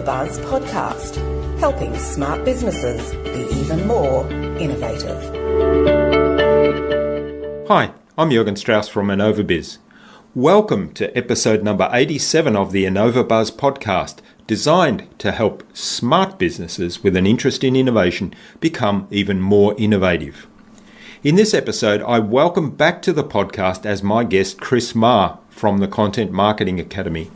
InnovaBuzz podcast, helping smart businesses be even more innovative. Hi, I'm Jürgen Strauss from InnovaBuzz. Welcome to episode number 87 of the InnovaBuzz podcast, designed to help smart businesses with an interest in innovation become even more innovative. In this episode, I welcome back to the podcast as my guest ChrisMarr from the Content Marketing Academy.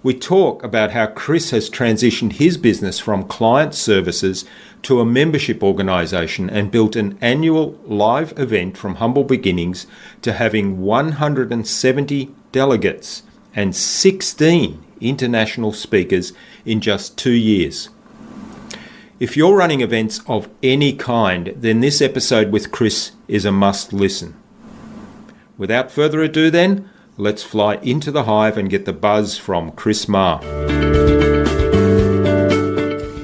We talk about how Chris has transitioned his business from client services to a membership organisation and built an annual live event from humble beginnings to having 170 delegates and 16 international speakers in just 2 years. If you're running events of any kind, then this episode with Chris is a must listen. Without further ado then, let's fly into the hive and get the buzz from ChrisMarr.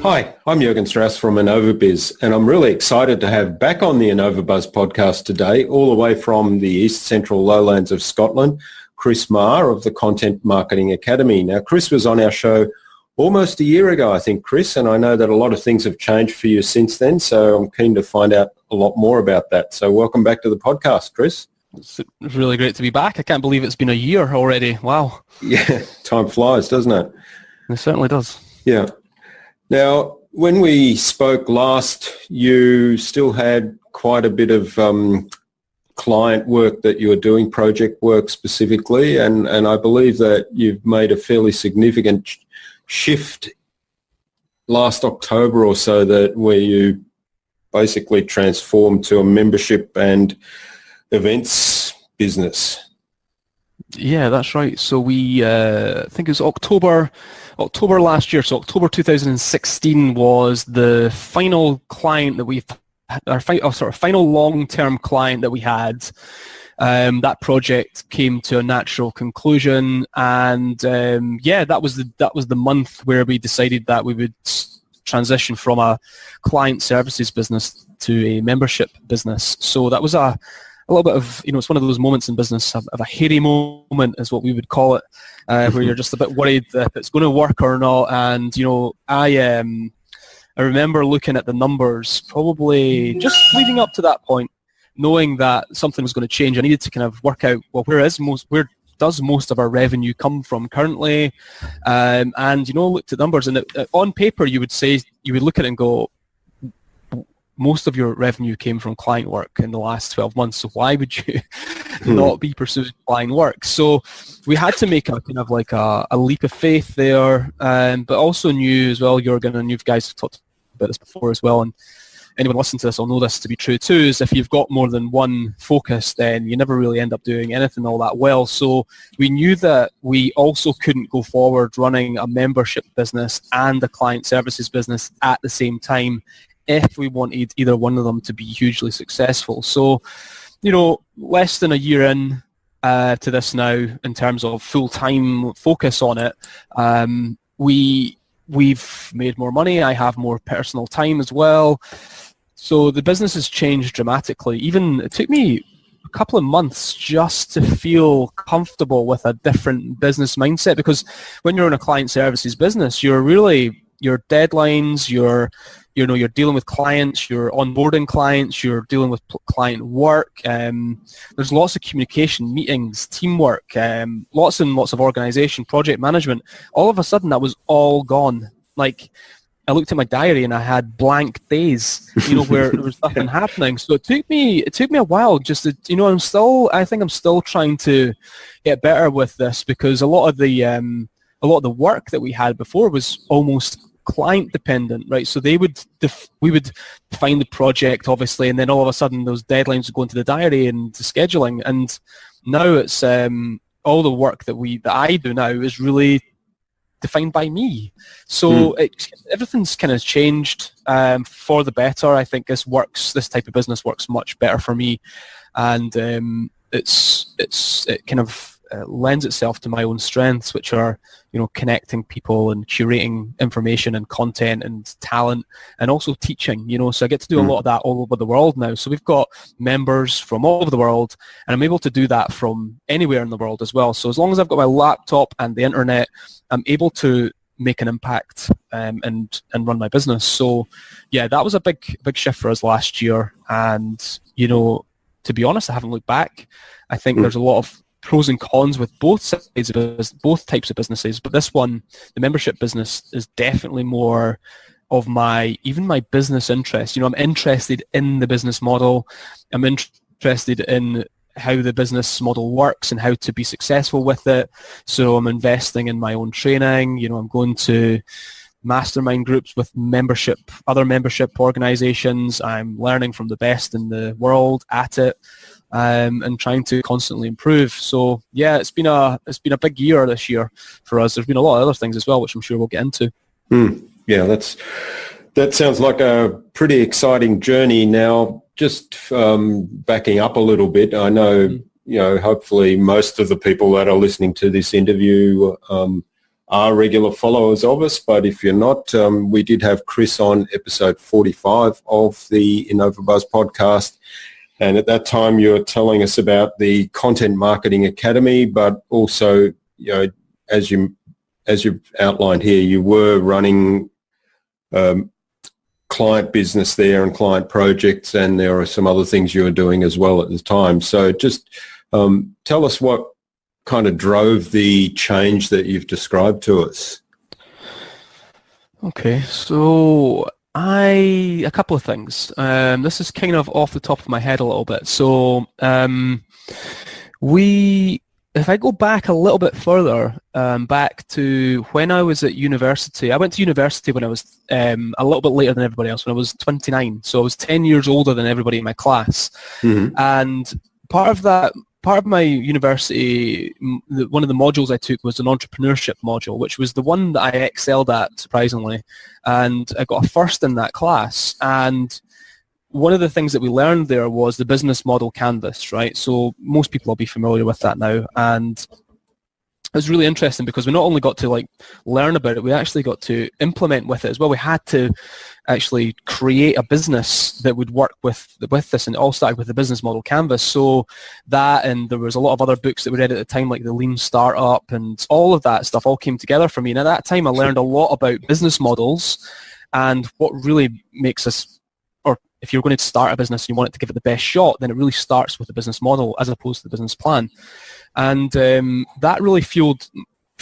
Hi, I'm Jürgen Strauss from InnovaBuzz, and I'm really excited to have back on the InnovaBuzz podcast today, all the way from the East Central Lowlands of Scotland, ChrisMarr of the Content Marketing Academy. Now, Chris was on our show almost a year ago, I think, Chris, and I know that a lot of things have changed for you since then, so I'm keen to find out a lot more about that. So welcome back to the podcast, Chris. It's really great to be back. I can't believe it's been a year already. Wow. Yeah, time flies, doesn't it? It certainly does. Yeah. Now, when we spoke last, you still had quite a bit of client work that you were doing, project work specifically, and I believe that you've made a fairly significant shift last October or so, that where you basically transformed to a membership and events business. Yeah, that's right. So we, I think it was October last year. So October 2016 was the final client that we've, our final long-term client that we had. That project came to a natural conclusion, and that was the month where we decided that we would transition from a client services business to a membership business. So that was a little bit of, it's one of those moments in business, of a hairy moment is what we would call it, where you're just a bit worried if it's going to work or not. And I remember looking at the numbers, probably just leading up to that point, knowing that something was going to change. I needed to kind of work out, well, where does most of our revenue come from currently? And looked at numbers, and on paper you would look at it and go, most of your revenue came from client work in the last 12 months, so why would you not be pursuing client work? So we had to make a kind of like a leap of faith there, but also knew as well, Jürgen, and you guys have talked about this before as well, and anyone listening to this will know this to be true too, is if you've got more than one focus, then you never really end up doing anything all that well. So we knew that we also couldn't go forward running a membership business and a client services business at the same time if we wanted either one of them to be hugely successful. So, less than a year in to this now, in terms of full-time focus on it, we've made more money. I have more personal time as well. So the business has changed dramatically. It took me a couple of months just to feel comfortable with a different business mindset, because when you're in a client services business, your deadlines, you're dealing with clients, you're onboarding clients, you're dealing with client work. There's lots of communication, meetings, teamwork, lots and lots of organization, project management. All of a sudden, that was all gone. Like, I looked at my diary and I had blank days, where there was nothing happening. So it took me a while just to, I think I'm still trying to get better with this, because a lot of the work that we had before was almost client dependent, right? So we would define the project, obviously, and then all of a sudden those deadlines would go into the diary and to scheduling. And now it's all the work that I do now is really defined by me. So everything's kind of changed for the better. I think this type of business works much better for me, and it kind of lends itself to my own strengths, which are connecting people and curating information and content and talent, and also teaching. So I get to do a lot of that all over the world now. So we've got members from all over the world, and I'm able to do that from anywhere in the world as well. So as long as I've got my laptop and the internet, I'm able to make an impact and run my business. So yeah, that was a big shift for us last year. And, to be honest, I haven't looked back. I think there's a lot of pros and cons with both sides of both types of businesses, but this one, the membership business, is definitely more of my business interest. I'm interested in the business model. I'm interested in how the business model works and how to be successful with it. So I'm investing in my own training. I'm going to mastermind groups with other membership organizations. I'm learning from the best in the world at it, and trying to constantly improve. So yeah, it's been a big year this year for us. There's been a lot of other things as well, which I'm sure we'll get into. Yeah, that sounds like a pretty exciting journey. Now, just backing up a little bit, I know, hopefully most of the people that are listening to this interview are regular followers of us, but if you're not, we did have Chris on episode 45 of the InnovaBuzz podcast, and at that time you were telling us about the Content Marketing Academy, but also, as you've outlined here, you were running client business there and client projects, and there are some other things you were doing as well at the time. So just tell us what kind of drove the change that you've described to us. Okay, so a couple of things. This is kind of off the top of my head a little bit. So if I go back a little bit further, back to when I was at university. I went to university when I was a little bit later than everybody else, when I was 29. So I was 10 years older than everybody in my class. And part of my university, one of the modules I took was an entrepreneurship module, which was the one that I excelled at, surprisingly. And I got a first in that class. And one of the things that we learned there was the business model canvas, right? So most people will be familiar with that now. And it was really interesting because we not only got to learn about it, we actually got to implement with it as well. We had to actually create a business that would work with this, and it all started with the business model canvas. So that, and there was a lot of other books that we read at the time, like the Lean Startup, and all of that stuff all came together for me. And at that time I learned a lot about business models and what really makes us, or if you're going to start a business and you want it to give it the best shot, then it really starts with the business model as opposed to the business plan. And that really fueled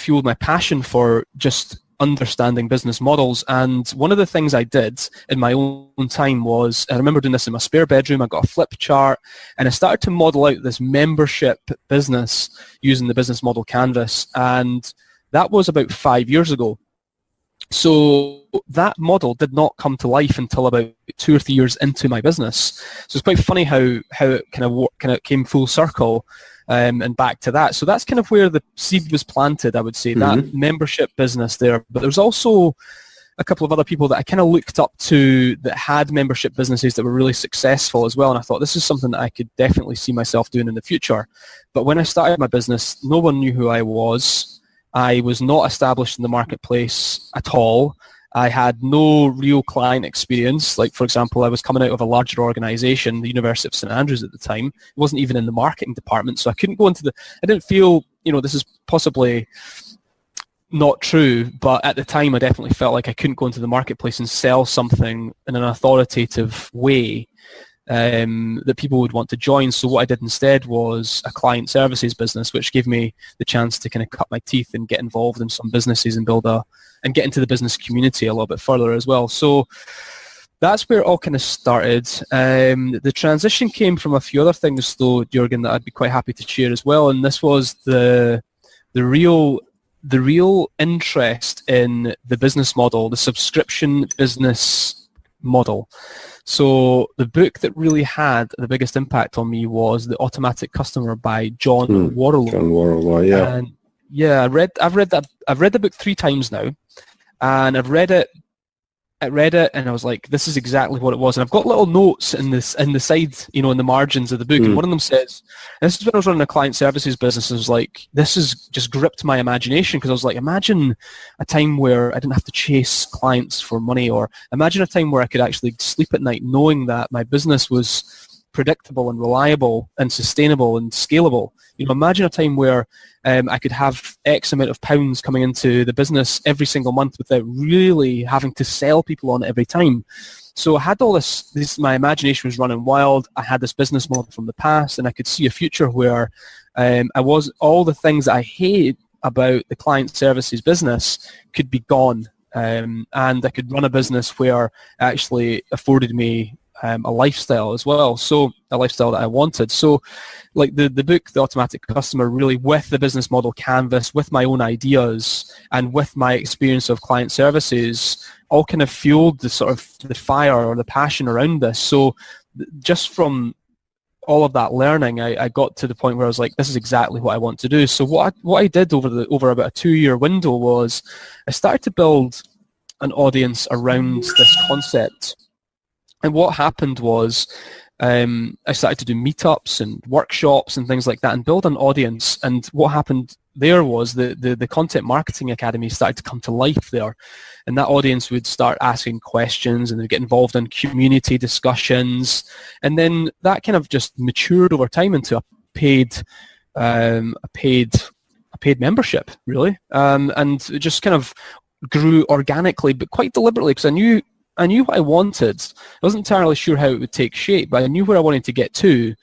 my passion for just understanding business models. And one of the things I did in my own time was, I remember doing this in my spare bedroom. I got a flip chart and I started to model out this membership business using the business model canvas. And that was about 5 years ago. So that model did not come to life until about 2 or 3 years into my business. So it's quite funny how it kind of came full circle and back to that. So that's kind of where the seed was planted, I would say, that membership business there. But there's also a couple of other people that I kind of looked up to that had membership businesses that were really successful as well. And I thought this is something that I could definitely see myself doing in the future. But when I started my business, no one knew who I was. I was not established in the marketplace at all. I had no real client experience. Like, for example, I was coming out of a larger organization, the University of St. Andrews at the time. It wasn't even in the marketing department, so I couldn't go into I didn't feel, this is possibly not true, but at the time I definitely felt like I couldn't go into the marketplace and sell something in an authoritative way that people would want to join. So what I did instead was a client services business, which gave me the chance to kind of cut my teeth and get involved in some businesses and and get into the business community a little bit further as well. So that's where it all kind of started. The transition came from a few other things, though, Jürgen, that I'd be quite happy to share as well. And this was the real interest in the business model, the subscription business model. So the book that really had the biggest impact on me was The Automatic Customer by John Warrillow. John Warrillow, yeah. And yeah, I've read the book 3 times now, and I read it and I was like, this is exactly what it was. And I've got little notes in the side, in the margins of the book. And one of them says, and this is when I was running a client services business, I was like, this has just gripped my imagination, because I was like, imagine a time where I didn't have to chase clients for money, or imagine a time where I could actually sleep at night knowing that my business was predictable and reliable and sustainable and scalable. Imagine a time where I could have X amount of pounds coming into the business every single month without really having to sell people on it every time. So I had all this, my imagination was running wild. I had this business model from the past, and I could see a future where all the things I hate about the client services business could be gone. And I could run a business where it actually afforded me a lifestyle as well, so a lifestyle that I wanted. So like the book, The Automatic Customer, really with the business model canvas, with my own ideas and with my experience of client services, all kind of fueled the sort of the fire or the passion around this. So just from all of that learning, I got to the point where I was like, this is exactly what I want to do. So what I did over about a 2-year window was I started to build an audience around this concept. And what happened was I started to do meetups and workshops and things like that and build an audience. And what happened there was the Content Marketing Academy started to come to life there. And that audience would start asking questions and they'd get involved in community discussions. And then that kind of just matured over time into a paid membership, really. And it just kind of grew organically, but quite deliberately, because I knew what I wanted. I wasn't entirely sure how it would take shape, but I knew where I wanted to get to.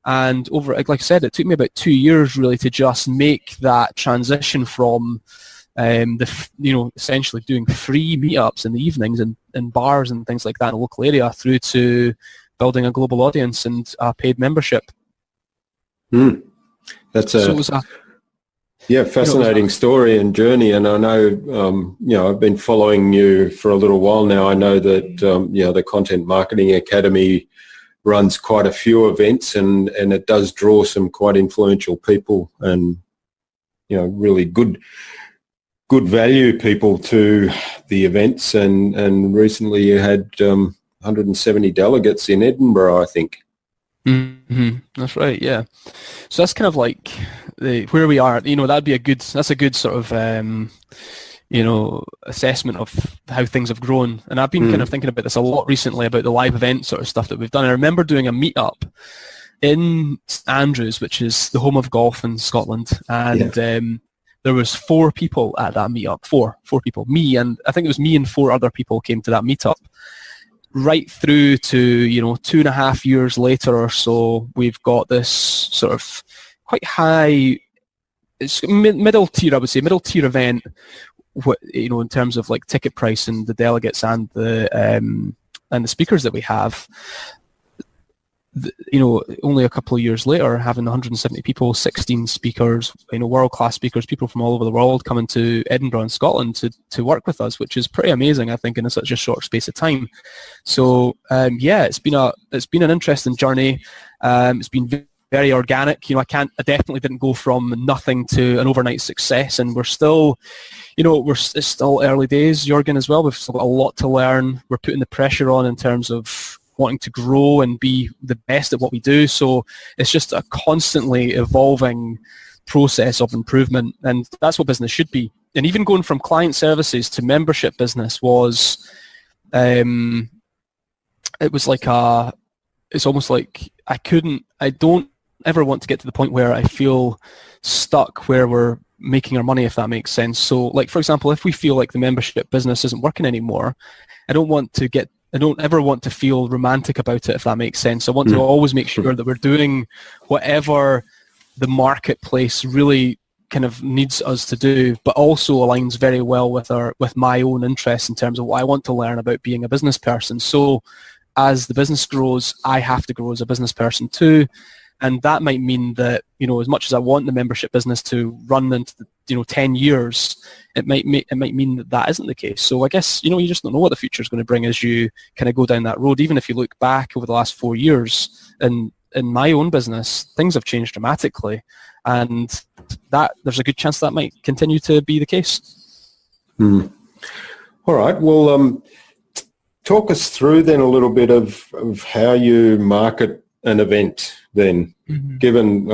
And like I said, it took me about 2 years really to just make that transition from essentially doing free meetups in the evenings and bars and things like that in a local area through to building a global audience and a paid membership. That's fascinating story and journey. And I know, I've been following you for a little while now. I know that, the Content Marketing Academy runs quite a few events and it does draw some quite influential people and, really good value people to the events. And recently you had 170 delegates in Edinburgh, I think. Mm-hmm. That's right, yeah. So that's kind of like where we are. That's a good sort of assessment of how things have grown. And I've been kind of thinking about this a lot recently, about the live event sort of stuff that we've done. I remember doing a meetup in St Andrews, which is the home of golf in Scotland, and there was 4 people at that meetup. Four people. Me, and I think it was me and 4 other people came to that meetup. Right through to 2.5 years later or so, we've got this sort of quite high, it's middle tier, I would say, middle tier event, in terms of like ticket price and the delegates and the speakers that we have. Only a couple of years later, having 170 people, 16 speakers, world-class speakers, people from all over the world coming to Edinburgh and Scotland to work with us, which is pretty amazing, I think, in such a short space of time. So, it's been an interesting journey. It's been very organic. I definitely didn't go from nothing to an overnight success, and we're still, it's still early days, Jürgen, as well. We've still got a lot to learn. We're putting the pressure on in terms of wanting to grow and be the best at what we do. So it's just a constantly evolving process of improvement, and that's what business should be. And even going from client services to membership business was, it was like it's almost like I don't ever want to get to the point where I feel stuck where we're making our money, if that makes sense. So like, for example, if we feel like the membership business isn't working anymore, I don't ever want to feel romantic about it, if that makes sense. I want to always make sure that we're doing whatever the marketplace really kind of needs us to do, but also aligns very well with my own interests in terms of what I want to learn about being a business person. So as the business grows, I have to grow as a business person too. And that might mean that, as much as I want the membership business to run into 10 years, it might mean that isn't the case. So I guess, you just don't know what the future is going to bring as you kind of go down that road. Even if you look back over the last 4 years in my own business, things have changed dramatically. And that there's a good chance that might continue to be the case. All right. Well, talk us through then a little bit of how you market an event then, given,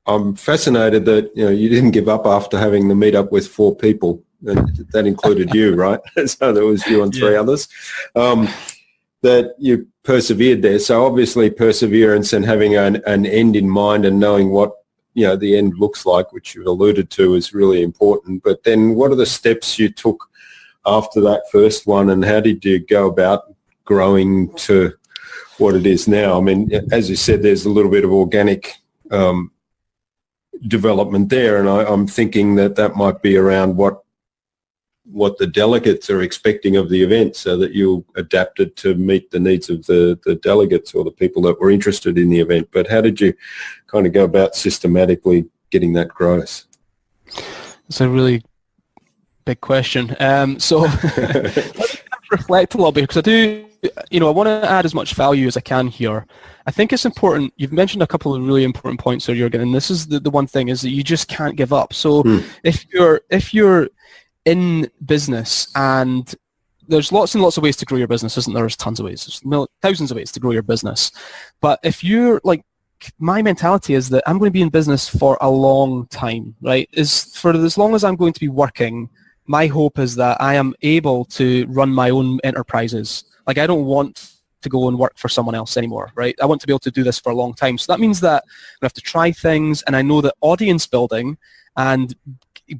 I'm fascinated that, you didn't give up after having the meetup with 4 people, and that included you, right? So there was you and 3 others, that you persevered there. So obviously perseverance and having an end in mind and knowing what, the end looks like, which you've alluded to, is really important. But then what are the steps you took after that first one, and how did you go about growing to what it is now? I mean, as you said, there's a little bit of organic development there, and I'm thinking that might be around what the delegates are expecting of the event, so that you adapt it to meet the needs of the delegates or the people that were interested in the event. But how did you kind of go about systematically getting that growth? It's a really big question. So let me reflect a little bit, because I do, I want to add as much value as I can here. I think it's important. You've mentioned a couple of really important points there, Jürgen, and this is the one thing, is that you just can't give up. So if you're in business, and there's lots and lots of ways to grow your business, isn't there? There's tons of ways. There's thousands of ways to grow your business. But if you're like, my mentality is that I'm going to be in business for a long time, right? Is for as long as I'm going to be working, my hope is that I am able to run my own enterprises. Like, I don't want to go and work for someone else anymore, right? I want to be able to do this for a long time. So that means that I have to try things, and I know that audience building and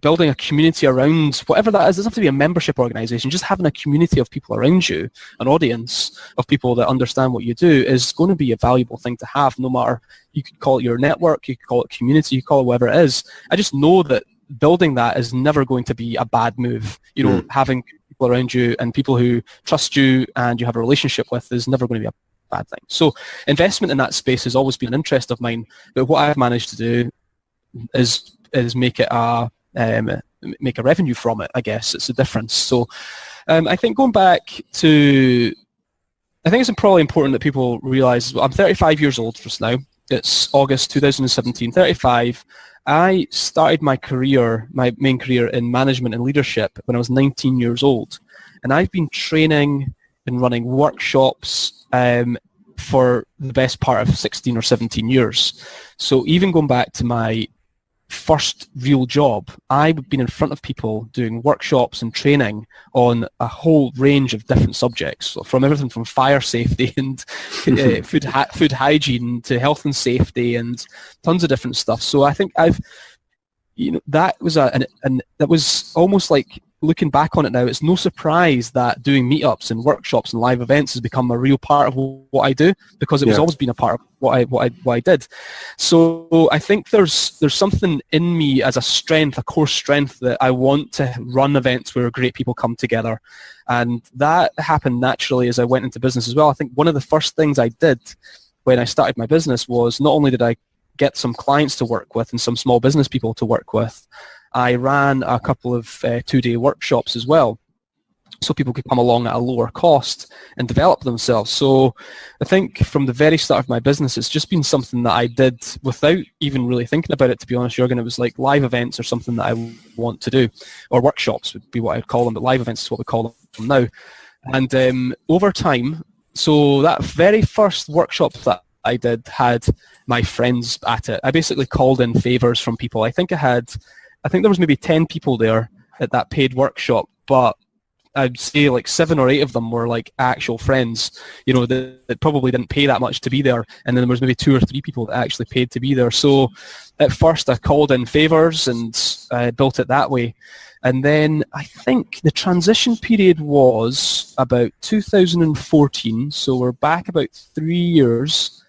building a community around whatever that is, it doesn't have to be a membership organization, just having a community of people around you, an audience of people that understand what you do, is going to be a valuable thing to have, no matter, you could call it your network, you could call it community, you could call it whatever it is. I just know that building that is never going to be a bad move. Having people around you and people who trust you and you have a relationship with is never going to be a bad thing. So investment in that space has always been an interest of mine, but what I've managed to do is make it make a revenue from it. I guess it's a difference. So I think going back to, I think it's probably important that people realize, I'm 35 years old just now. It's August 2017, 35. I started my main career in management and leadership when I was 19 years old. And I've been training and running workshops for the best part of 16 or 17 years. So even going back to my first real job, I've been in front of people doing workshops and training on a whole range of different subjects, so from everything from fire safety and food hygiene to health and safety and tons of different stuff. So I think that was that was almost like, looking back on it now, it's no surprise that doing meetups and workshops and live events has become a real part of what I do, because it was always been a part of what I did. So I think there's something in me as a strength, a core strength, that I want to run events where great people come together. And that happened naturally as I went into business as well. I think one of the first things I did when I started my business was, not only did I get some clients to work with and some small business people to work with, I ran a couple of 2-day workshops as well, so people could come along at a lower cost and develop themselves. So I think from the very start of my business, it's just been something that I did without even really thinking about it, to be honest, Jürgen. It was like, live events are something that I want to do, or workshops would be what I'd call them, but live events is what we call them now. And over time, so that very first workshop that I did had my friends at it. I basically called in favors from people. I think there was maybe 10 people there at that paid workshop, but I'd say like 7 or 8 of them were like actual friends, that probably didn't pay that much to be there. And then there was maybe 2 or 3 people that actually paid to be there. So at first I called in favors and built it that way. And then I think the transition period was about 2014. So we're back about 3 years.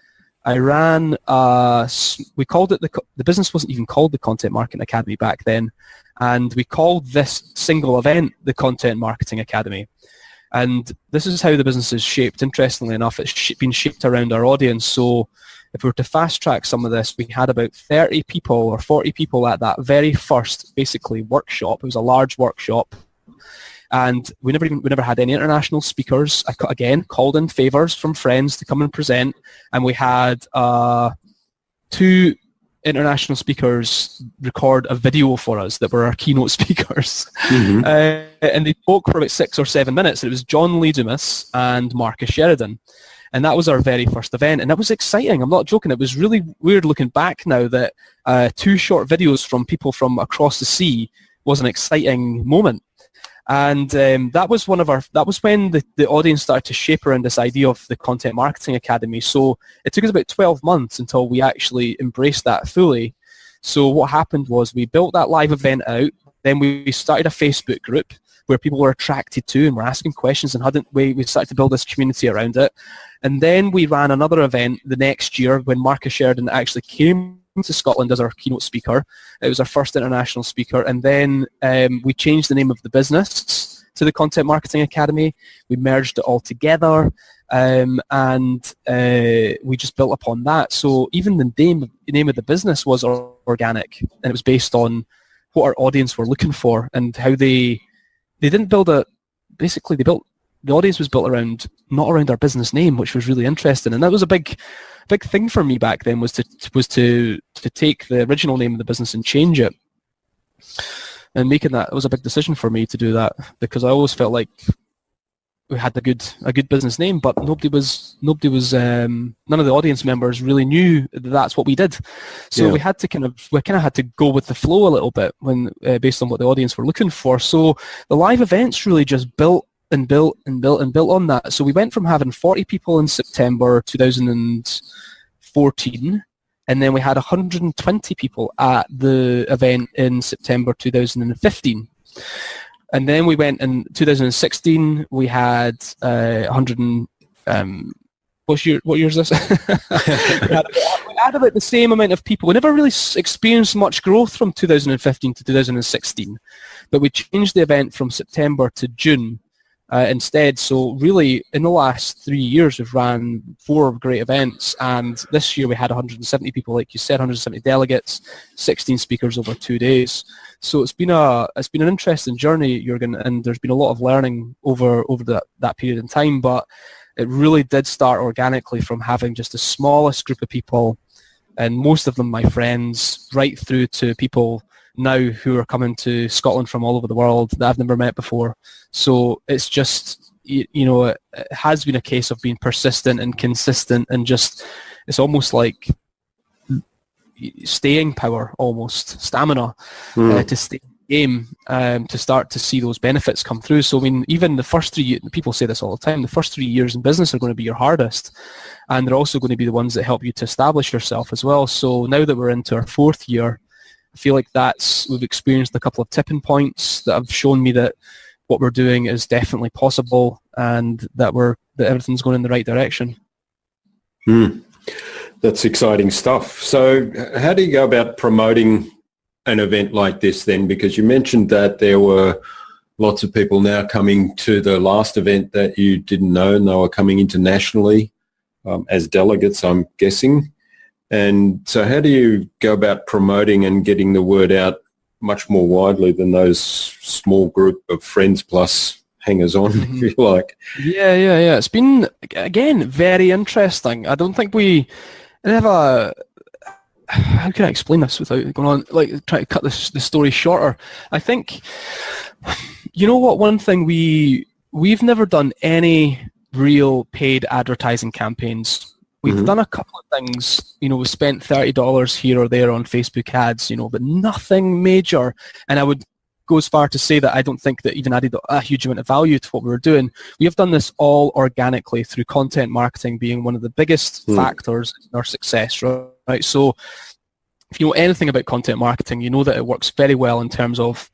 I ran, we called it, the business wasn't even called the Content Marketing Academy back then, and we called this single event the Content Marketing Academy. And this is how the business is shaped. Interestingly enough, it's been shaped around our audience. So if we were to fast track some of this, we had about 30 people or 40 people at that very first, basically, workshop. It was a large workshop. And we never had any international speakers. I again called in favors from friends to come and present, and we had 2 international speakers record a video for us that were our keynote speakers. Mm-hmm. And they spoke for about 6 or 7 minutes. It was John Lee Dumas and Marcus Sheridan. And that was our very first event. And that was exciting. I'm not joking. It was really weird looking back now that 2 short videos from people from across the sea was an exciting moment. And that was when the audience started to shape around this idea of the Content Marketing Academy. So it took us about 12 months until we actually embraced that fully. So what happened was we built that live event out, then we started a Facebook group where people were attracted to and were asking questions, and we started to build this community around it. And then we ran another event the next year when Marcus Sheridan actually came to Scotland as our keynote speaker. It was our first international speaker. And then we changed the name of the business to the Content Marketing Academy. We merged it all together, and we just built upon that. So even the name of the business was organic, and it was based on what our audience were looking for and how they didn't build the audience was built not around our business name, which was really interesting. And that was a big thing for me back then, was to take the original name of the business and change it. And making that, it was a big decision for me to do that, because I always felt like we had a good business name, but none of the audience members really knew that that's what we did. So we had to had to go with the flow a little bit based on what the audience were looking for. So the live events really just built and built on that. So we went from having 40 people in September 2014, and then we had 120 people at the event in September 2015. And then we went in 2016, we had 100 what year is this? we had about the same amount of people. We never really experienced much growth from 2015 to 2016, but we changed the event from September to June instead. So really, in the last 3 years, we've ran 4 great events, and this year we had 170 people, like you said, 170 delegates, 16 speakers over 2 days. So it's been an interesting journey, Jürgen, and there's been a lot of learning over that period in time. But it really did start organically from having just the smallest group of people, and most of them my friends, right through to people now who are coming to Scotland from all over the world that I've never met before. So it's just, it has been a case of being persistent and consistent, and just, it's almost like staying power, almost stamina, to stay in the game, to start to see those benefits come through. So I mean, even the first 3 years, people say this all the time, the first 3 years in business are going to be your hardest, and they're also going to be the ones that help you to establish yourself as well. So now that we're into our 4th year, I feel like we've experienced a couple of tipping points that have shown me that what we're doing is definitely possible, and that everything's going in the right direction. That's exciting stuff. So how do you go about promoting an event like this then? Because you mentioned that there were lots of people now coming to the last event that you didn't know, and they were coming internationally as delegates, I'm guessing. And so how do you go about promoting and getting the word out much more widely than those small group of friends plus hangers-on, if you like? Yeah. It's been, again, very interesting. I don't think we have how can I explain this without going on, like, try to cut the story shorter? I think, one thing we've never done any real paid advertising campaigns. We've done a couple of things, we spent $30 here or there on Facebook ads, but nothing major. And I would go as far to say that I don't think that even added a huge amount of value to what we were doing. We have done this all organically through content marketing being one of the biggest factors in our success, right? So if you know anything about content marketing, you know that it works very well in terms of,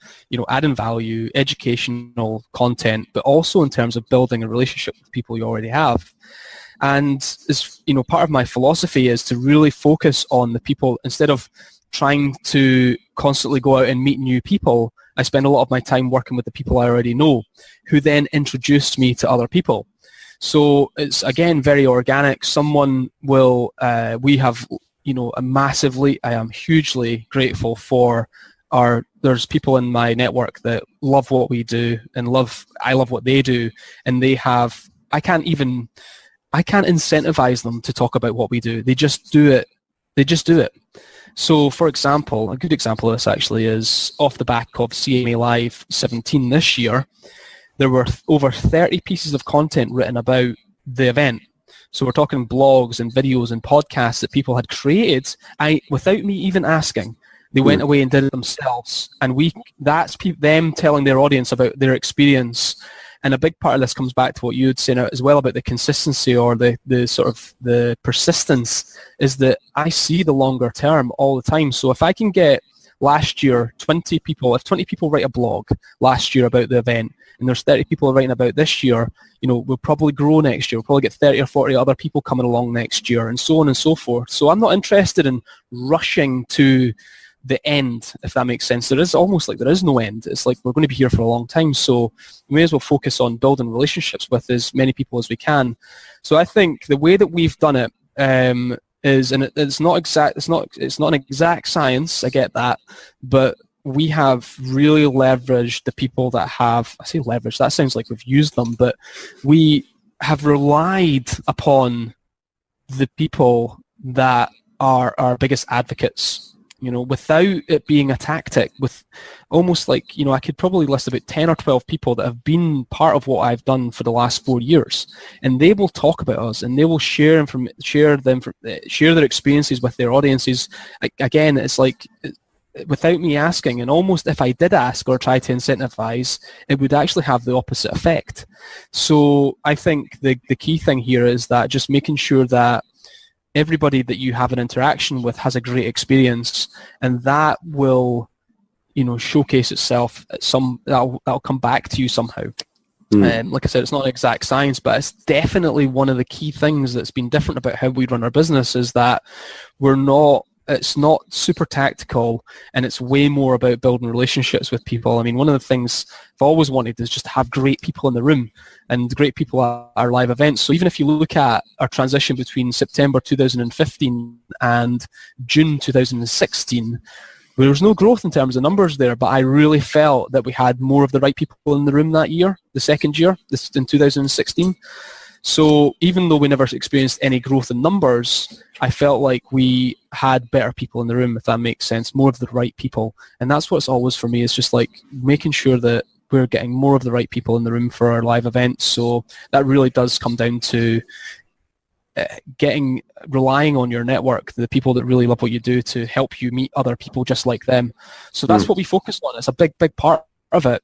adding value, educational content, but also in terms of building a relationship with people you already have. And part of my philosophy is to really focus on the people. Instead of trying to constantly go out and meet new people, I spend a lot of my time working with the people I already know, who then introduce me to other people. So it's, again, very organic. Someone will, we have, I am hugely grateful for there's people in my network that love what we do and I love what they do, and I can't incentivize them to talk about what we do. They just do it. So, for example, a good example of this actually is off the back of CMA Live 17 this year, there were over 30 pieces of content written about the event. So we're talking blogs and videos and podcasts that people had created without me even asking. They went away and did it themselves, and that's them telling their audience about their experience. And a big part of this comes back to what you had said as well about the consistency or the sort of the persistence, is that I see the longer term all the time. So if I can get last year 20 people, if 20 people write a blog last year about the event, and there's 30 people writing about this year, we'll probably grow next year. We'll probably get 30 or 40 other people coming along next year, and so on and so forth. So I'm not interested in rushing to the end, if that makes sense. There is almost like there is no end. It's like we're going to be here for a long time, so we may as well focus on building relationships with as many people as we can. So I think the way that we've done it is, and it's not exact. It's not an exact science. I get that, but we have really leveraged the people that have. I say leveraged. That sounds like we've used them, but we have relied upon the people that are our biggest advocates. Without it being a tactic, with almost like, I could probably list about 10 or 12 people that have been part of what I've done for the last 4 years, and they will talk about us, and they will share their experiences with their audiences. Again, it's like without me asking, and almost if I did ask or try to incentivize, it would actually have the opposite effect. So I think the key thing here is that just making sure that everybody that you have an interaction with has a great experience, and that will, showcase itself at that'll come back to you somehow. Like I said, it's not an exact science, but it's definitely one of the key things that's been different about how we run our business, is that it's not super tactical, and it's way more about building relationships with people. I mean, one of the things I've always wanted is just to have great people in the room and great people at our live events. So even if you look at our transition between September 2015 and June 2016, there was no growth in terms of numbers there, but I really felt that we had more of the right people in the room that year, the second year, in 2016. So even though we never experienced any growth in numbers, I felt like we had better people in the room, if that makes sense, more of the right people. And that's what's always for me, is just like making sure that we're getting more of the right people in the room for our live events. So that really does come down to relying on your network, the people that really love what you do, to help you meet other people just like them. So that's what we focus on. It's a big part of it.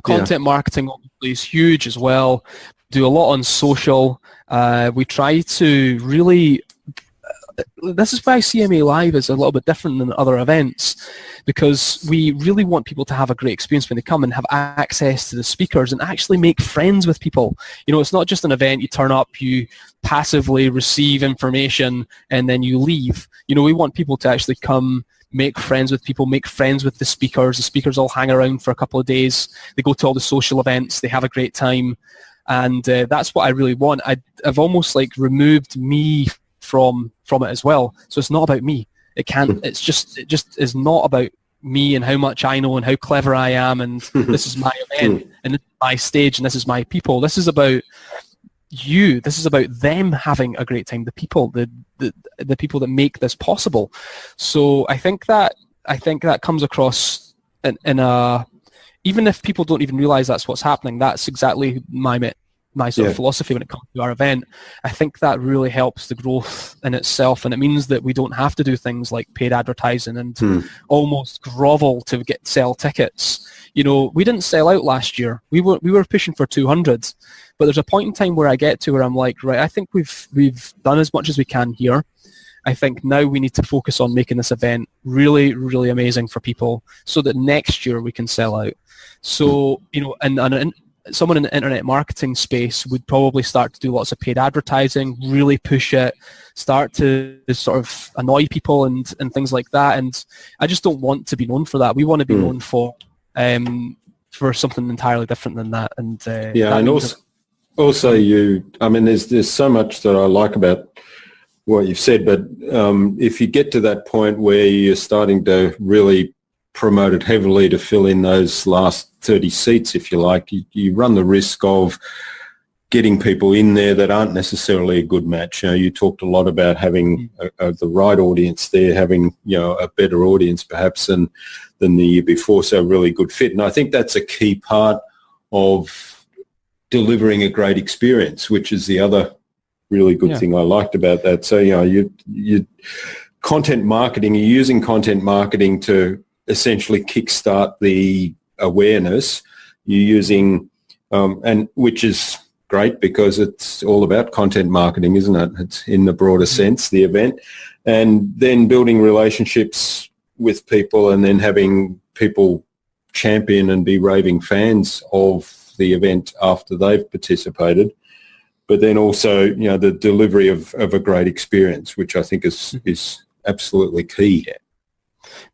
Content marketing obviously is huge as well. Do a lot on social. We try to really, this is why CMA Live is a little bit different than other events, because we really want people to have a great experience when they come and have access to the speakers and actually make friends with people. It's not just an event, you turn up, you passively receive information, and then you leave. We want people to actually come, make friends with people, make friends with the speakers. The speakers all hang around for a couple of days. They go to all the social events. They have a great time. And that's what I really want. I've almost like removed me from it as well. So it's not about me. It just is not about me and how much I know and how clever I am, and this is my event and this is my stage and this is my people. This is about you. This is about them having a great time. The people, the people that make this possible. So I think that comes across in a, even if people don't even realize that's what's happening, that's exactly my sort of philosophy when it comes to our event. I think that really helps the growth in itself, and it means that we don't have to do things like paid advertising and almost grovel to sell tickets. We didn't sell out last year. We were pushing for 200, but there's a point in time where I get to where I'm like, right, I think we've done as much as we can here. I think now we need to focus on making this event really, really amazing for people, so that next year we can sell out. So, and someone in the internet marketing space would probably start to do lots of paid advertising, really push it, start to sort of annoy people and things like that. And I just don't want to be known for that. We want to be known for something entirely different than that. And and also there's so much that I like about what you've said, but if you get to that point where you're starting to really promote it heavily to fill in those last 30 seats, if you like, you run the risk of getting people in there that aren't necessarily a good match. You talked a lot about having the right audience there, having a better audience perhaps than the year before, so a really good fit. And I think that's a key part of delivering a great experience, which is the other really good thing I liked about that. So you content marketing, you're using content marketing to essentially kickstart the awareness. You're using, and which is great because it's all about content marketing, isn't it? It's in the broader sense, the event, and then building relationships with people and then having people champion and be raving fans of the event after they've participated. But then also, you know, the delivery of a great experience, which I think is absolutely key.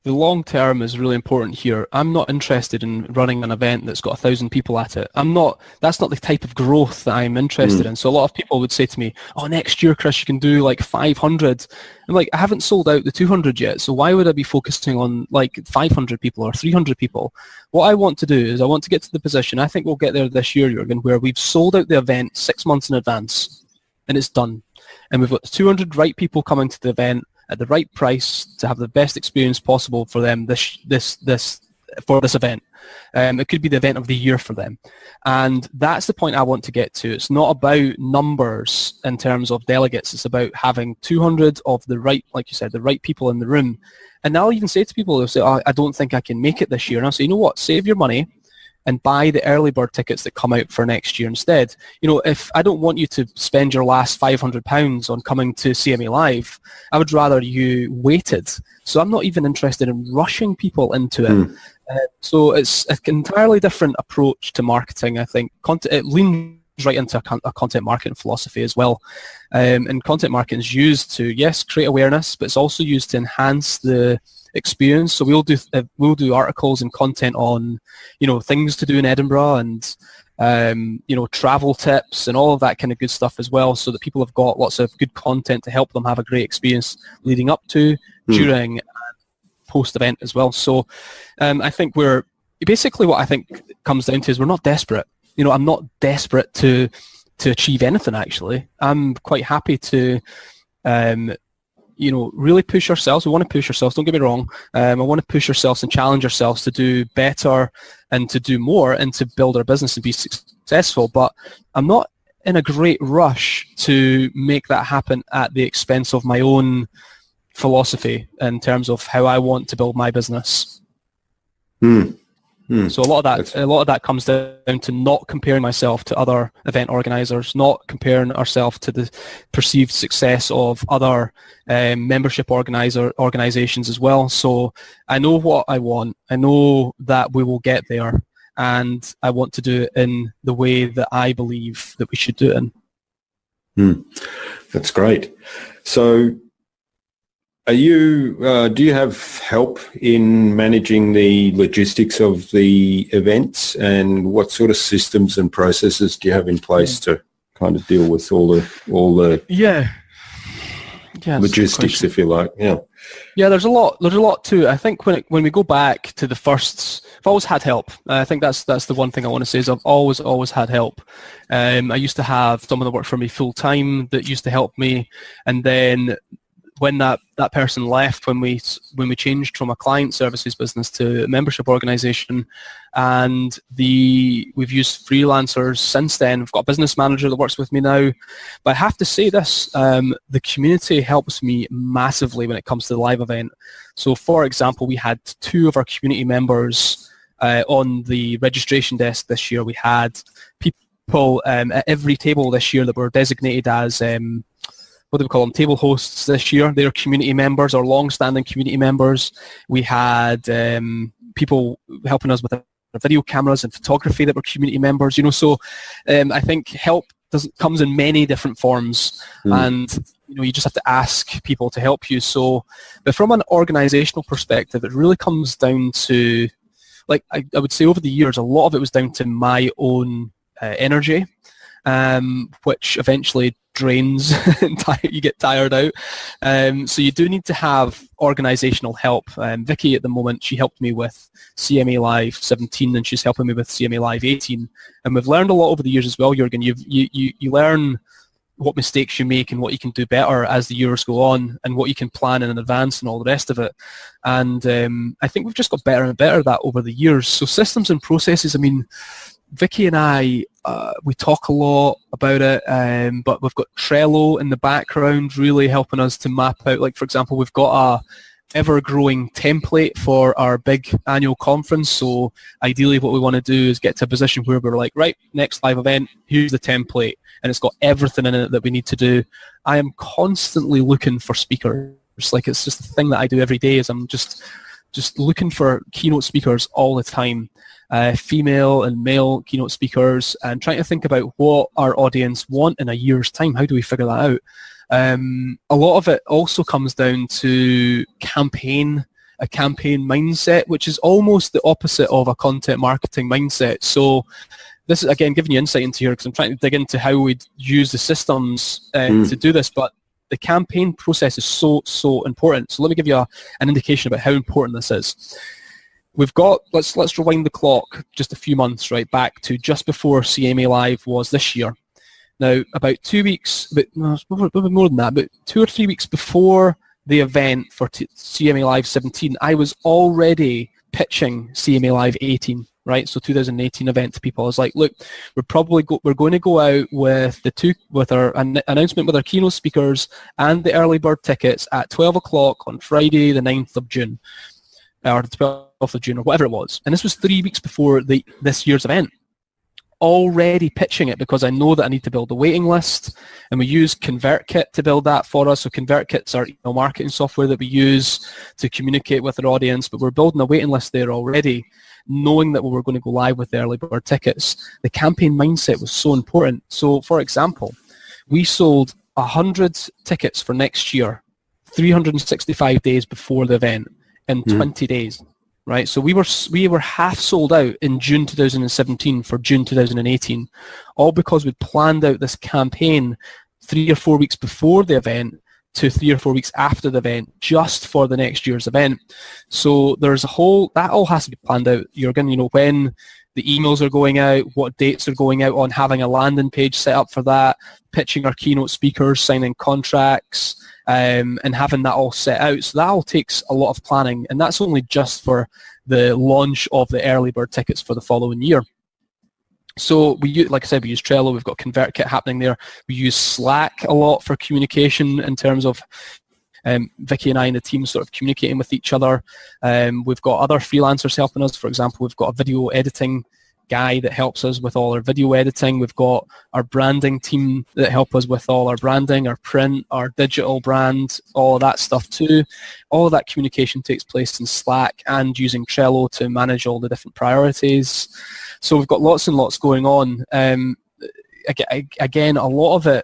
The long term is really important here. I'm not interested in running an event that's got 1,000 people at it. That's not the type of growth that I'm interested in. So a lot of people would say to me, oh, next year, Chris, you can do like 500. I'm like, I haven't sold out the 200 yet. So why would I be focusing on like 500 people or 300 people? What I want to do is I want to get to the position, I think we'll get there this year, Jürgen, where we've sold out the event 6 months in advance and it's done. And we've got 200 right people coming to the event at the right price to have the best experience possible for them this event. It could be the event of the year for them. And that's the point I want to get to. It's not about numbers in terms of delegates. It's about having 200 of the right, like you said, the right people in the room. And I'll even say to people, they'll say, oh, I don't think I can make it this year. And I'll say, you know what, save your money and buy the early bird tickets that come out for next year instead. You know, if I don't want you to spend your last £500 on coming to CMA Live, I would rather you waited. So I'm not even interested in rushing people into it. So it's an entirely different approach to marketing, I think. It leans right into a content marketing philosophy as well. And content marketing is used to, yes, create awareness, but it's also used to enhance the experience. So we'll do articles and content on, you know, things to do in Edinburgh and you know, travel tips and all of that kind of good stuff as well, so that people have got lots of good content to help them have a great experience leading up to, during, and post event as well. So I think what I think comes down to is we're not desperate. You know, I'm not desperate to achieve anything, actually. I'm quite happy to you know, really push ourselves. We want to push ourselves, don't get me wrong. I want to push ourselves and challenge ourselves to do better and to do more and to build our business and be successful. But I'm not in a great rush to make that happen at the expense of my own philosophy in terms of how I want to build my business. So a lot of that comes down to not comparing myself to other event organizers, not comparing ourselves to the perceived success of other membership organizations as well. So I know what I want. I know that we will get there, and I want to do it in the way that I believe that we should do it in. That's great. So do you have help in managing the logistics of the events, and what sort of systems and processes do you have in place to kind of deal with all the logistics, if you like? Yeah, there's a lot to it. I think when we go back to the first, I've always had help. I think that's the one thing I want to say is I've always had help. I used to have someone that worked for me full time that used to help me, and then when that person left, when we changed from a client services business to a membership organization, and we've used freelancers since then. We've got a business manager that works with me now. But I have to say this, the community helps me massively when it comes to the live event. So for example, we had 2 of our community members on the registration desk this year. We had people at every table this year that were designated as what do we call them, table hosts this year. They're community members or long-standing community members. We had people helping us with our video cameras and photography that were community members. You know, so I think help comes in many different forms, and you know, you just have to ask people to help you. So, but from an organizational perspective, it really comes down to, like I would say, over the years, a lot of it was down to my own energy, which eventually drains and you get tired out. So you do need to have organizational help. Vicky at the moment, she helped me with CMA Live 17 and she's helping me with CMA Live 18. And we've learned a lot over the years as well, Jürgen. You learn what mistakes you make and what you can do better as the years go on, and what you can plan in advance and all the rest of it. And I think we've just got better and better at that over the years. So systems and processes, I mean, Vicky and I, we talk a lot about it, but we've got Trello in the background really helping us to map out, like for example, we've got a ever-growing template for our big annual conference. So ideally what we want to do is get to a position where we're like, right, next live event, here's the template, and it's got everything in it that we need to do. I am constantly looking for speakers. Like, it's just the thing that I do every day, is I'm just looking for keynote speakers all the time, female and male keynote speakers, and trying to think about what our audience want in a year's time. How do we figure that out? A lot of it also comes down to a campaign mindset, which is almost the opposite of a content marketing mindset. So this is, again, giving you insight into here, because I'm trying to dig into how we'd use the systems to do this, but the campaign process is so important. So let me give you an indication about how important this is. We've got, let's rewind the clock just a few months, right, back to just before CMA Live was this year. Now, about 2 weeks, probably more than that, but 2 or 3 weeks before the event for CMA Live 17, I was already pitching CMA Live 18, right? So 2018 event to people. I was like, look, we're going to go out with our announcement with our keynote speakers and the early bird tickets at 12 o'clock on Friday, the 9th of June, or the 12th of June, or whatever it was. And this was 3 weeks before this year's event. Already pitching it, because I know that I need to build a waiting list, and we use ConvertKit to build that for us. So ConvertKit's our email marketing software that we use to communicate with our audience, but we're building a waiting list there already, knowing that we were going to go live with the early bird tickets. The campaign mindset was so important. So, for example, we sold 100 tickets for next year, 365 days before the event, in 20 days. Right, so we were half sold out in June 2017 for June 2018, all because we planned out this campaign 3 or 4 weeks before the event to 3 or 4 weeks after the event, just for the next year's event. So there's that all has to be planned out. You're going to, when the emails are going out, what dates are going out on, having a landing page set up for that, pitching our keynote speakers, signing contracts, and having that all set out. So that all takes a lot of planning, and that's only just for the launch of the early bird tickets for the following year. So like I said, we use Trello, we've got ConvertKit happening there. We use Slack a lot for communication, in terms of Vicky and I and the team sort of communicating with each other. We've got other freelancers helping us. For example, we've got a video editing guy that helps us with all our video editing. We've got our branding team that help us with all our branding, our print, our digital brand, all of that stuff too. All of that communication takes place in Slack and using Trello to manage all the different priorities. So we've got lots and lots going on. Again, a lot of it,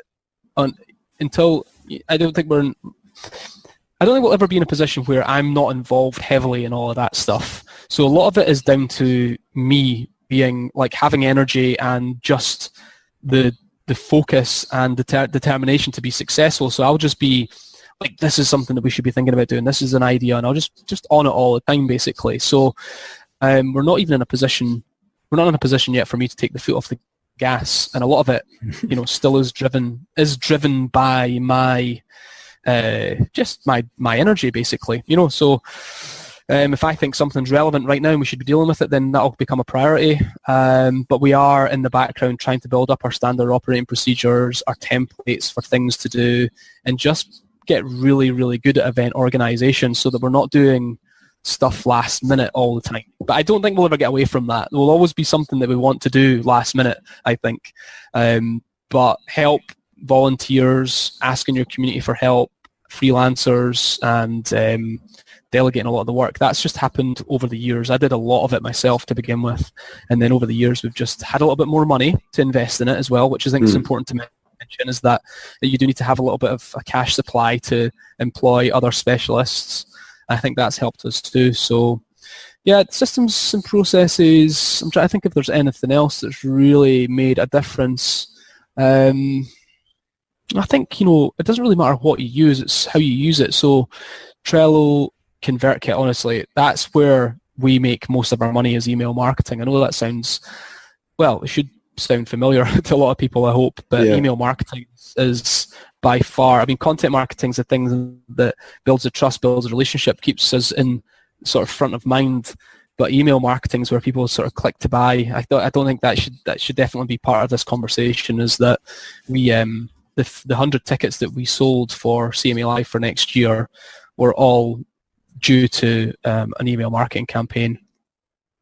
until I don't think we'll ever be in a position where I'm not involved heavily in all of that stuff. So a lot of it is down to me being like having energy and just the focus and determination to be successful. So I'll just be like, this is something that we should be thinking about doing. This is an idea, and I'll just on it all the time, basically. So we're not in a position yet for me to take the foot off the gas, and a lot of it, still is driven by my just my energy, basically. So. If I think something's relevant right now and we should be dealing with it, then that'll become a priority. But we are in the background trying to build up our standard operating procedures, our templates for things to do, and just get really, really good at event organization, so that we're not doing stuff last minute all the time. But I don't think we'll ever get away from that. There will always be something that we want to do last minute, I think. But help, volunteers, asking your community for help, freelancers, and delegating a lot of the work. That's just happened over the years. I did a lot of it myself to begin with, and then over the years we've just had a little bit more money to invest in it as well, which I think is important to mention, is that you do need to have a little bit of a cash supply to employ other specialists. I think that's helped us too. So yeah, systems and processes. I'm trying to think if there's anything else that's really made a difference. I think, it doesn't really matter what you use, it's how you use it. So Trello, ConvertKit, honestly, that's where we make most of our money, as email marketing. I know that sounds, it should sound familiar to a lot of people, I hope, but email marketing is by far, content marketing is the thing that builds a trust, builds a relationship, keeps us in sort of front of mind. but email marketing is where people sort of click to buy. I don't think that should definitely be part of this conversation. Is that we the 100 tickets that we sold for CMA Live for next year were all due to an email marketing campaign.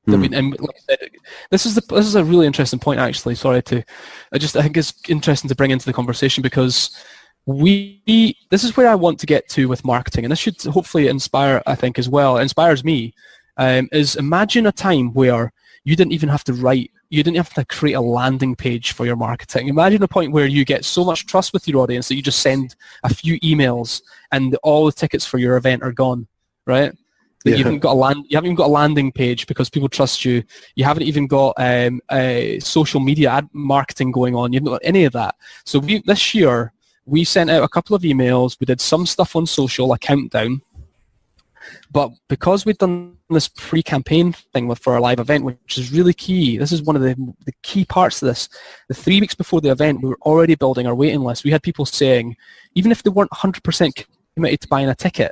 And like I said, this is a really interesting point, actually. I think it's interesting to bring into the conversation, because this is where I want to get to with marketing, and this should hopefully inspire, I think, as well. It inspires me. Is imagine a time where you didn't even have to write, you didn't have to create a landing page for your marketing. Imagine a point where you get so much trust with your audience that you just send a few emails and all the tickets for your event are gone, right? You haven't even got a landing page because people trust you. You haven't even got social media ad marketing going on. You haven't got any of that. So this year we sent out a couple of emails. We did some stuff on social, a countdown. But because we've done this pre-campaign thing for our live event, which is really key, this is one of the key parts of this. The 3 weeks before the event, we were already building our waiting list. We had people saying, even if they weren't 100% committed to buying a ticket,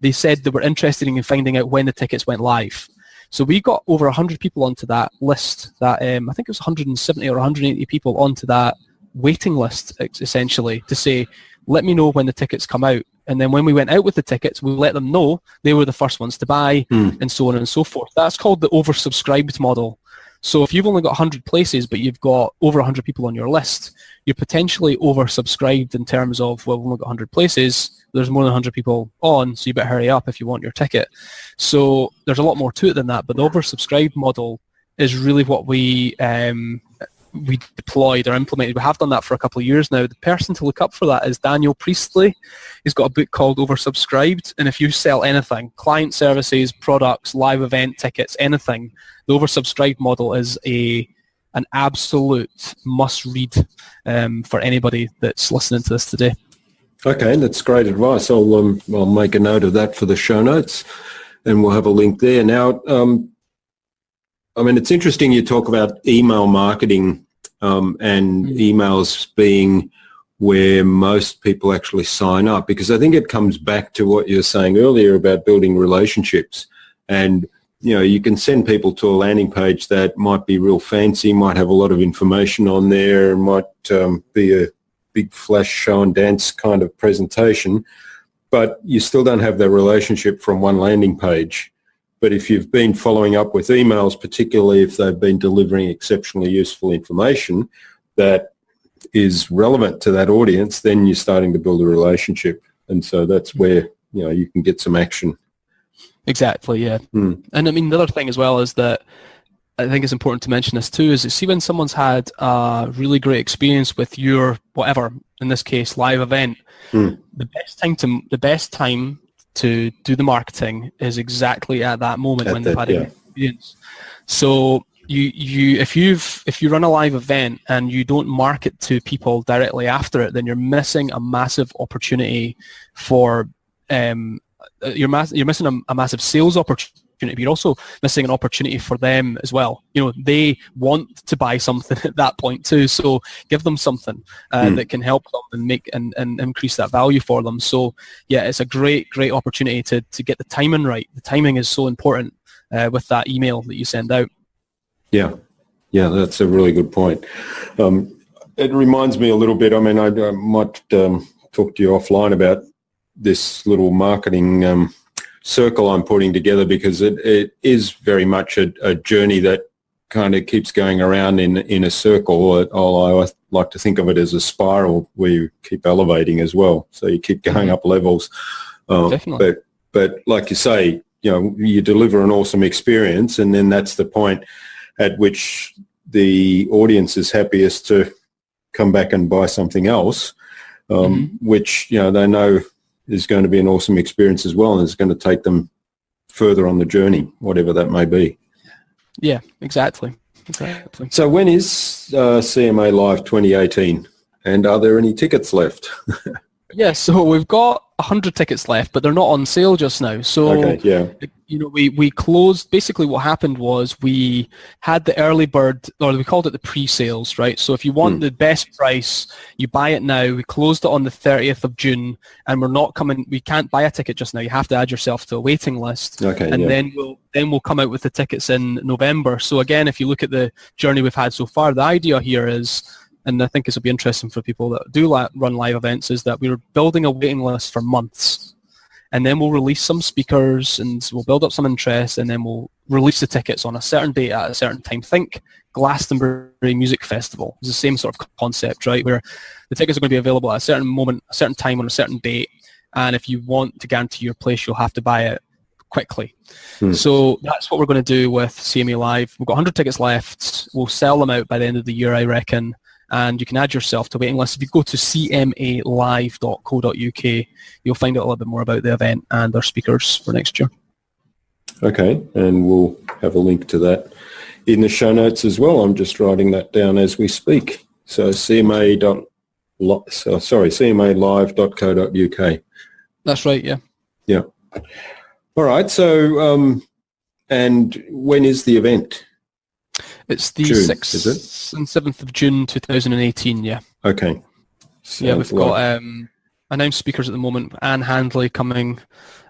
they said they were interested in finding out when the tickets went live. So we got over 100 people onto that list, that I think it was 170 or 180 people onto that waiting list, essentially, to say, let me know when the tickets come out. And then when we went out with the tickets, we let them know they were the first ones to buy, and so on and so forth. That's called the oversubscribed model. So if you've only got 100 places, but you've got over 100 people on your list, you're potentially oversubscribed in terms of, well, we've only got 100 places, there's more than 100 people on, so you better hurry up if you want your ticket. So there's a lot more to it than that, but the oversubscribed model is really what we deployed or implemented. We have done that for a couple of years now. The person to look up for that is Daniel Priestley. He's got a book called Oversubscribed, and if you sell anything, client services, products, live event tickets, anything, the oversubscribed model is an absolute must-read for anybody that's listening to this today. Okay, that's great advice. I'll make a note of that for the show notes, and we'll have a link there. Now, it's interesting you talk about email marketing and emails being where most people actually sign up, because I think it comes back to what you were saying earlier about building relationships. And, you can send people to a landing page that might be real fancy, might have a lot of information on there, might be a big flash show and dance kind of presentation, but you still don't have that relationship from one landing page. But if you've been following up with emails, particularly if they've been delivering exceptionally useful information that is relevant to that audience, then you're starting to build a relationship. And so that's where, you can get some action. Exactly, yeah. And the other thing as well is that I think it's important to mention this too, is that see when someone's had a really great experience with your whatever, in this case, live event, the best time to do the marketing is exactly at that moment when they've had an experience. So if you run a live event and you don't market to people directly after it, then you're missing a massive opportunity for you're missing a massive sales opportunity. But you're also missing an opportunity for them as well. They want to buy something at that point too. So give them something that can help them and make and increase that value for them. So yeah, it's a great opportunity to get the timing right. The timing is so important with that email that you send out. Yeah, that's a really good point. It reminds me a little bit. I might talk to you offline about this little marketing circle I'm putting together, because it is very much a journey that kind of keeps going around in a circle. I like to think of it as a spiral where you keep elevating as well. So you keep going up levels. Definitely. But like you say, you deliver an awesome experience, and then that's the point at which the audience is happiest to come back and buy something else, which, they know is going to be an awesome experience as well, and it's going to take them further on the journey, whatever that may be. Yeah, exactly. So when is CMA Live 2018, and are there any tickets left? Yeah, so we've got 100 tickets left, but they're not on sale just now. So, we closed. Basically, what happened was we had the early bird, or we called it the pre-sales, right? So if you want the best price, you buy it now. We closed it on the 30th of June, and we can't buy a ticket just now. You have to add yourself to a waiting list. Then we'll come out with the tickets in November. So again, if you look at the journey we've had so far, the idea here is, and I think this will be interesting for people that do run live events, is that we're building a waiting list for months. And then we'll release some speakers and we'll build up some interest, and then we'll release the tickets on a certain date at a certain time. Think Glastonbury Music Festival. It's the same sort of concept, right? Where the tickets are going to be available at a certain moment, a certain time on a certain date. And if you want to guarantee your place, you'll have to buy it quickly. So that's what we're going to do with CMA Live. We've got 100 tickets left. We'll sell them out by the end of the year, I reckon. And you can add yourself to a waiting list. If you go to cmalive.co.uk, you'll find out a little bit more about the event and our speakers for next year. Okay, and we'll have a link to that in the show notes as well. I'm just writing that down as we speak. So cmalive.co.uk. That's right, yeah. Yeah. All right, so and when is the event? It's the June, 6th and 7th of June 2018, yeah. Okay. We've got announced speakers at the moment. Anne Handley coming,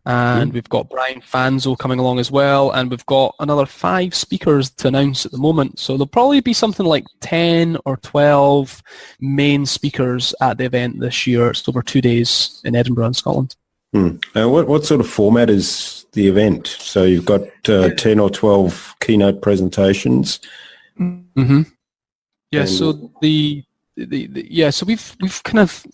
and we've got Brian Fanzo coming along as well, and we've got another 5 speakers to announce at the moment. So there'll probably be something like 10 or 12 main speakers at the event this year. It's over 2 days in Edinburgh in Scotland. What sort of format is the event? So you've got 10 or 12 keynote presentations. Yeah. So so we've kind of,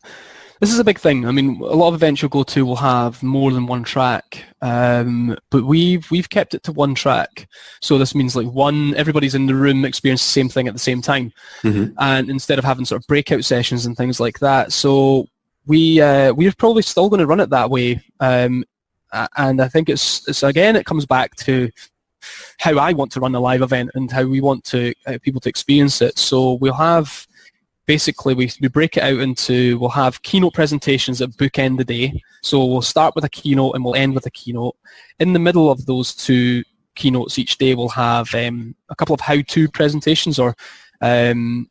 this is a big thing. I mean, a lot of events you'll go to will have more than one track, but we've kept it to one track. So this means like everybody's in the room experience the same thing at the same time, and instead of having sort of breakout sessions and things like that. So we're probably still going to run it that way, and I think it's again, it comes back to how I want to run a live event and how we want to people to experience it. So we'll have, basically we break it out into, we'll have keynote presentations that bookend the day. So we'll start with a keynote and we'll end with a keynote. In the middle of those 2 keynotes each day, we'll have a couple of how-to presentations, or so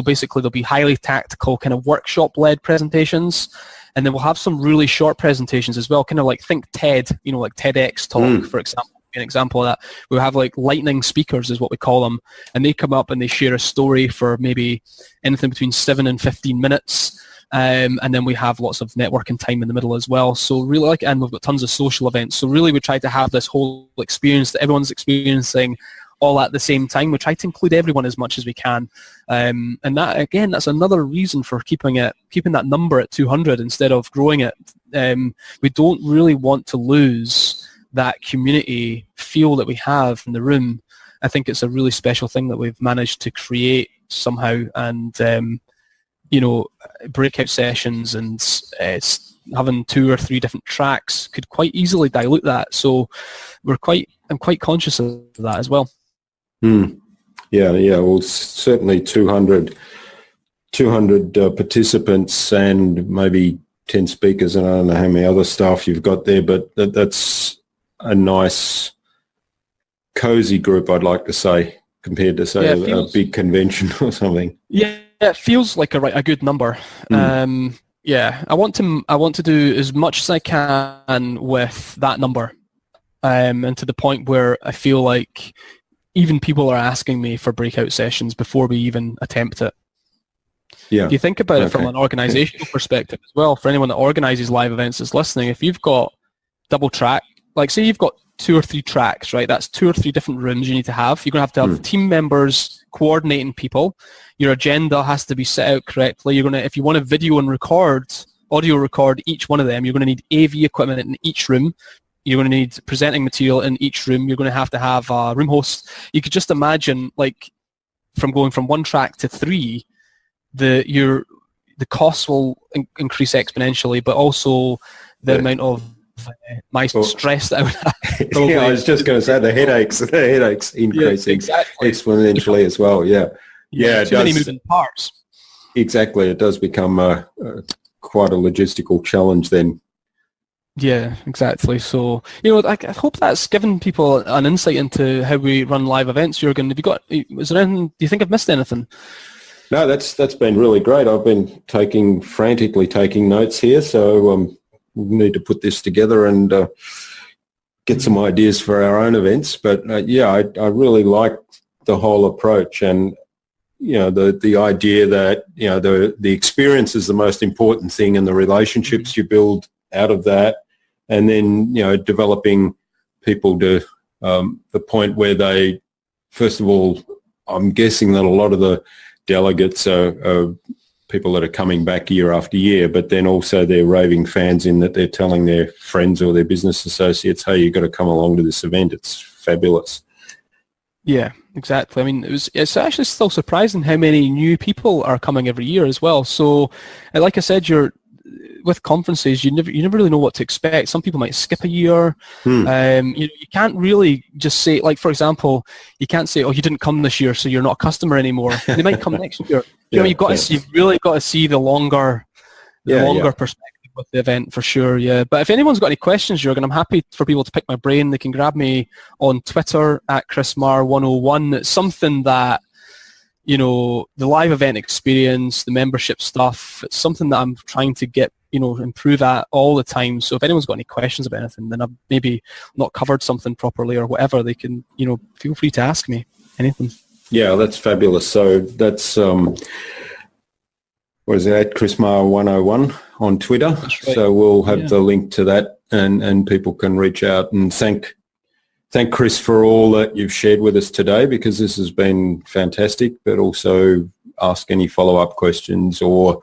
basically there'll be highly tactical kind of workshop-led presentations, and then we'll have some really short presentations as well, kind of like think TED, like TEDx talk, for example. An example of that, we'll have like lightning speakers is what we call them, and they come up and they share a story for maybe anything between 7 and 15 minutes, and then we have lots of networking time in the middle as well. So really, and we've got tons of social events. So really we try to have this whole experience that everyone's experiencing all at the same time. We try to include everyone as much as we can, and that, again, that's another reason for keeping that number at 200 instead of growing it. We don't really want to lose that community feel that we have in the room. I think it's a really special thing that we've managed to create somehow, and breakout sessions and having 2 or 3 different tracks could quite easily dilute that. So I'm quite conscious of that as well. Yeah. Well, certainly 200 participants and maybe 10 speakers, and I don't know how many other staff you've got there, but that's a nice, cozy group, I'd like to say, compared to, say, a big convention or something. Yeah, it feels like a good number. I want to do as much as I can with that number, and to the point where I feel like even people are asking me for breakout sessions before we even attempt it. Yeah. If you think about it from an organizational perspective as well, for anyone that organizes live events that's listening, if you've got double track, like say you've got 2 or 3 tracks, right? That's 2 or 3 different rooms you need to have. You're going to have team members coordinating people. Your agenda has to be set out correctly. If you want to video and audio record each one of them, you're going to need AV equipment in each room. You're going to need presenting material in each room. You're going to have a room host. You could just imagine, like, from going from 1 track to 3, the costs will increase exponentially, but also the amount of stress that I would have. I was just going to say the headaches increasing exponentially as well. Yeah, too many moving parts. Exactly, it does become quite a logistical challenge then. Yeah, exactly. So, I hope that's given people an insight into how we run live events. Jürgen, is there anything, do you think I've missed anything? No, that's been really great. I've been frantically taking notes here, so we need to put this together and get some ideas for our own events. But I really like the whole approach, and the idea that the experience is the most important thing, and the relationships you build out of that, and then developing people to the point where they, first of all, I'm guessing that a lot of the delegates are people that are coming back year after year, but then also they're raving fans in that they're telling their friends or their business associates, hey, you've got to come along to this event. It's fabulous. Yeah, exactly. I mean, it's actually still surprising how many new people are coming every year as well. So, like I said, with conferences, you never really know what to expect. Some people might skip a year. You can't really just say, like, for example, you can't say, oh, you didn't come this year, so you're not a customer anymore. They might come next year. You've really got to see the longer perspective with the event for sure. Yeah, but if anyone's got any questions, Jürgen, I'm happy for people to pick my brain. They can grab me on Twitter at ChrisMarr101. It's something that, the live event experience, the membership stuff, it's something that I'm trying to get, improve at all the time. So if anyone's got any questions about anything, then I've maybe not covered something properly or whatever, they can, feel free to ask me anything. Yeah, that's fabulous. So that's, what is it, at ChrisMarr101 on Twitter. That's right. So we'll have the link to that, and people can reach out and thank Chris for all that you've shared with us today, because this has been fantastic, but also ask any follow-up questions or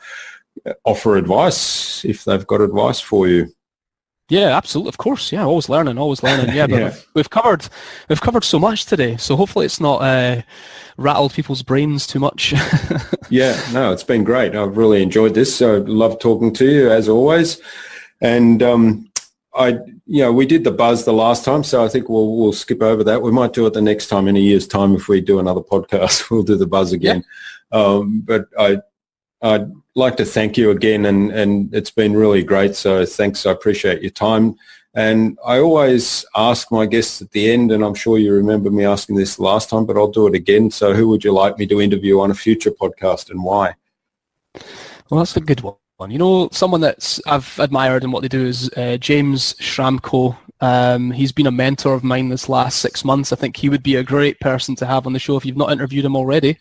offer advice if they've got advice for you. Yeah, absolutely. Of course. Yeah, always learning. Yeah, but we've covered so much today, so hopefully it's not rattled people's brains too much. Yeah, no, it's been great. I've really enjoyed this. So love talking to you as always. And we did the buzz the last time, so I think we'll skip over that. We might do it the next time in a year's time. If we do another podcast, we'll do the buzz again. Yeah. But I'd like to thank you again, and it's been really great. So thanks. I appreciate your time. And I always ask my guests at the end, and I'm sure you remember me asking this last time, but I'll do it again. So who would you like me to interview on a future podcast, and why? Well, that's a good one. Someone that I've admired and what they do is James Schramko. He's been a mentor of mine this last 6 months. I think he would be a great person to have on the show if you've not interviewed him already.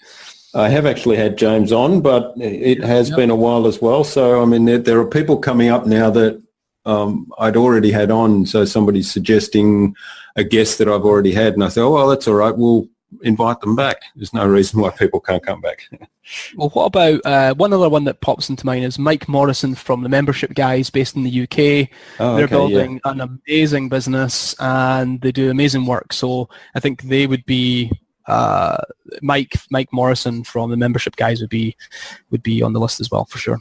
I have actually had James on, but it has been a while as well. So, I mean, there are people coming up now that I'd already had on. So somebody's suggesting a guest that I've already had. And I thought, oh, well, that's all right. We'll invite them back. There's no reason why people can't come back. Well, what about one other one that pops into mind is Mike Morrison from the Membership Guys based in the UK. They're building an amazing business and they do amazing work. So I think they would be Mike Morrison from the Membership Guys would be on the list as well for sure.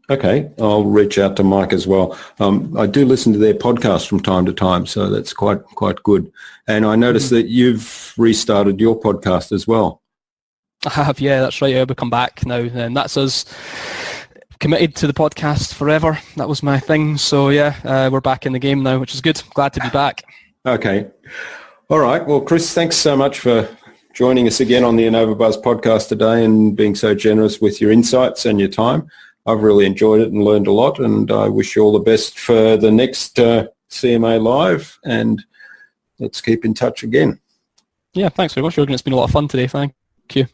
Okay, I'll reach out to Mike as well. I do listen to their podcast from time to time, so that's quite good. And I noticed that you've restarted your podcast as well. I have, yeah, that's right. I'll come back now, and that's us committed to the podcast forever. That was my thing. So yeah, we're back in the game now, which is good. Glad to be back. Okay. All right. Well, Chris, thanks so much for joining us again on the InnovaBuzz podcast today and being so generous with your insights and your time. I've really enjoyed it and learned a lot, and I wish you all the best for the next CMA Live, and let's keep in touch again. Yeah, thanks very much, Jürgen. It's been a lot of fun today. Thank you.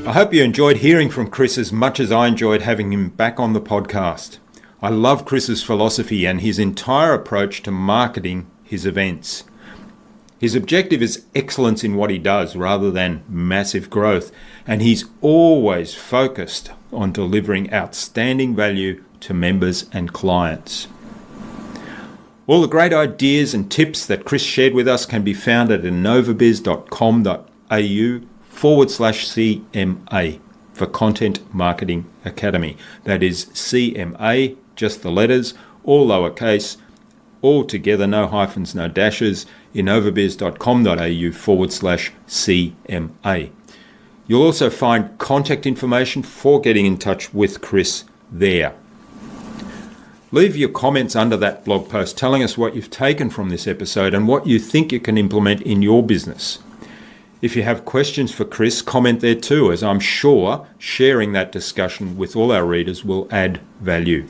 I hope you enjoyed hearing from Chris as much as I enjoyed having him back on the podcast. I love Chris's philosophy and his entire approach to marketing his events. His objective is excellence in what he does rather than massive growth, and he's always focused on delivering outstanding value to members and clients. All the great ideas and tips that Chris shared with us can be found at innovabiz.com.au/CMA for Content Marketing Academy. That is CMA, just the letters, all lowercase, all together, no hyphens, no dashes, innovabiz.com.au/CMA. You'll also find contact information for getting in touch with Chris there. Leave your comments under that blog post telling us what you've taken from this episode and what you think you can implement in your business. If you have questions for Chris, comment there too, as I'm sure sharing that discussion with all our readers will add value.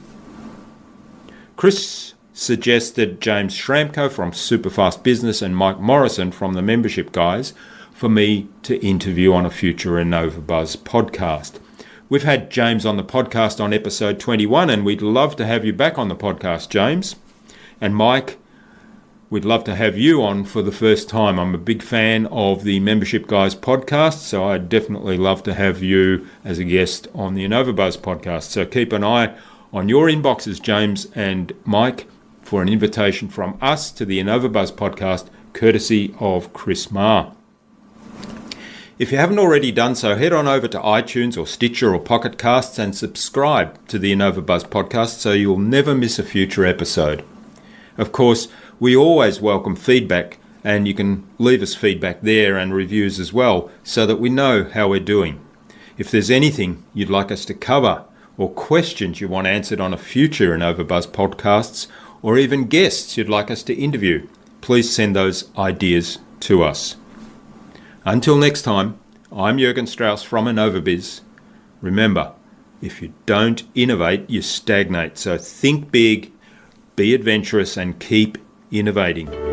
Chris suggested James Schramko from Superfast Business and Mike Morrison from the Membership Guys for me to interview on a future InnovaBuzz podcast. We've had James on the podcast on episode 21, and we'd love to have you back on the podcast, James. And Mike, we'd love to have you on for the first time. I'm a big fan of the Membership Guys podcast, so I'd definitely love to have you as a guest on the InnovaBuzz podcast. So keep an eye on your inboxes, James and Mike, for an invitation from us to the InnovaBuzz podcast, courtesy of ChrisMarr. If you haven't already done so, head on over to iTunes or Stitcher or Pocket Casts and subscribe to the InnovaBuzz podcast so you'll never miss a future episode. Of course, we always welcome feedback, and you can leave us feedback there and reviews as well so that we know how we're doing. If there's anything you'd like us to cover or questions you want answered on a future InnovaBuzz podcasts or even guests you'd like us to interview, please send those ideas to us. Until next time, I'm Jürgen Strauss from InnovaBuzz. Remember, if you don't innovate, you stagnate. So think big, be adventurous, and keep innovating.